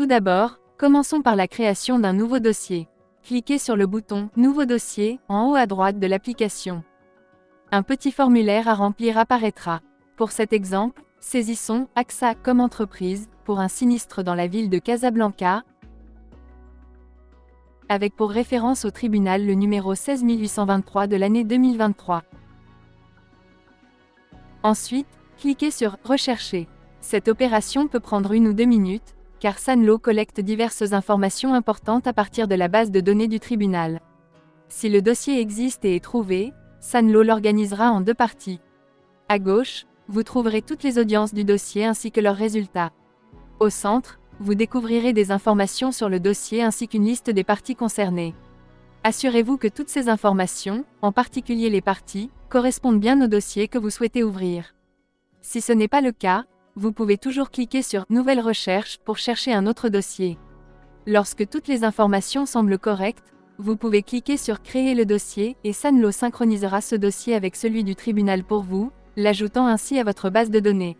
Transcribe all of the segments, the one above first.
Tout d'abord, commençons par la création d'un nouveau dossier. Cliquez sur le bouton « Nouveau dossier » en haut à droite de l'application. Un petit formulaire à remplir apparaîtra. Pour cet exemple, saisissons AXA comme entreprise pour un sinistre dans la ville de Casablanca, avec pour référence au tribunal le numéro 16823 de l'année 2023. Ensuite, cliquez sur « Rechercher ». Cette opération peut prendre 1 ou 2 minutes, car Sanlo collecte diverses informations importantes à partir de la base de données du tribunal. Si le dossier existe et est trouvé, Sanlo l'organisera en 2 parties. À gauche, vous trouverez toutes les audiences du dossier ainsi que leurs résultats. Au centre, vous découvrirez des informations sur le dossier ainsi qu'une liste des parties concernées. Assurez-vous que toutes ces informations, en particulier les parties, correspondent bien au dossier que vous souhaitez ouvrir. Si ce n'est pas le cas, vous pouvez toujours cliquer sur « Nouvelle recherche » pour chercher un autre dossier. Lorsque toutes les informations semblent correctes, vous pouvez cliquer sur « Créer le dossier » et Sanlo synchronisera ce dossier avec celui du tribunal pour vous, l'ajoutant ainsi à votre base de données.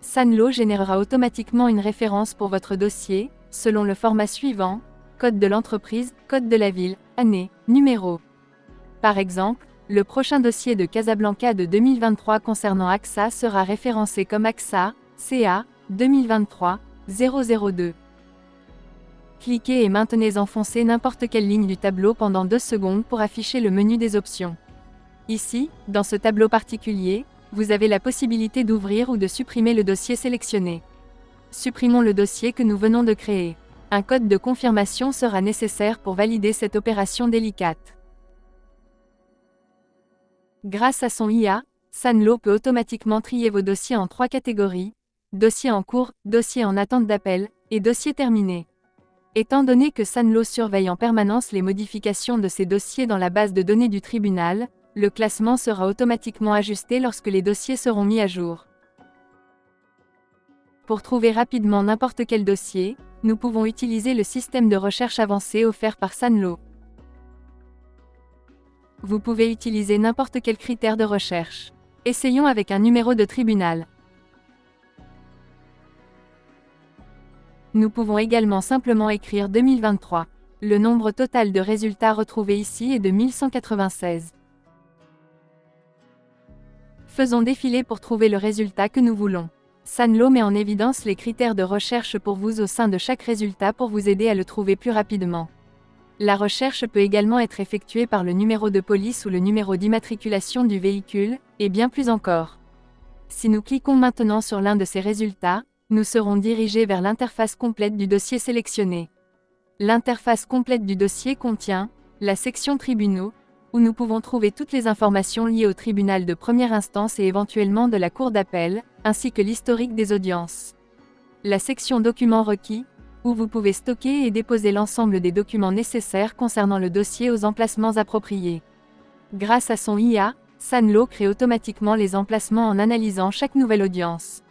Sanlo générera automatiquement une référence pour votre dossier, selon le format suivant: code de l'entreprise, code de la ville, année, numéro. Par exemple, le prochain dossier de Casablanca de 2023 concernant AXA sera référencé comme AXA, CA, 2023-002. Cliquez et maintenez enfoncé n'importe quelle ligne du tableau pendant 2 secondes pour afficher le menu des options. Ici, dans ce tableau particulier, vous avez la possibilité d'ouvrir ou de supprimer le dossier sélectionné. Supprimons le dossier que nous venons de créer. Un code de confirmation sera nécessaire pour valider cette opération délicate. Grâce à son IA, Sanlo peut automatiquement trier vos dossiers en 3 catégories: dossier en cours, dossier en attente d'appel, et dossier terminé. Étant donné que Sanlo surveille en permanence les modifications de ces dossiers dans la base de données du tribunal, le classement sera automatiquement ajusté lorsque les dossiers seront mis à jour. Pour trouver rapidement n'importe quel dossier, nous pouvons utiliser le système de recherche avancé offert par Sanlo. Vous pouvez utiliser n'importe quel critère de recherche. Essayons avec un numéro de tribunal. Nous pouvons également simplement écrire 2023. Le nombre total de résultats retrouvés ici est de 1196. Faisons défiler pour trouver le résultat que nous voulons. Sanlo met en évidence les critères de recherche pour vous au sein de chaque résultat pour vous aider à le trouver plus rapidement. La recherche peut également être effectuée par le numéro de police ou le numéro d'immatriculation du véhicule, et bien plus encore. Si nous cliquons maintenant sur l'un de ces résultats, nous serons dirigés vers l'interface complète du dossier sélectionné. L'interface complète du dossier contient la section tribunaux, où nous pouvons trouver toutes les informations liées au tribunal de première instance et éventuellement de la cour d'appel, ainsi que l'historique des audiences. La section documents requis, où vous pouvez stocker et déposer l'ensemble des documents nécessaires concernant le dossier aux emplacements appropriés. Grâce à son IA, Sanlo crée automatiquement les emplacements en analysant chaque nouvelle audience.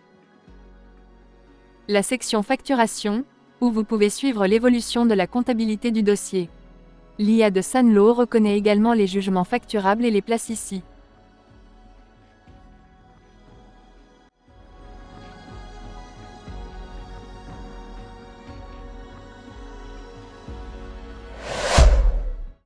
La section facturation, où vous pouvez suivre l'évolution de la comptabilité du dossier. L'IA de Sanlo reconnaît également les jugements facturables et les place ici.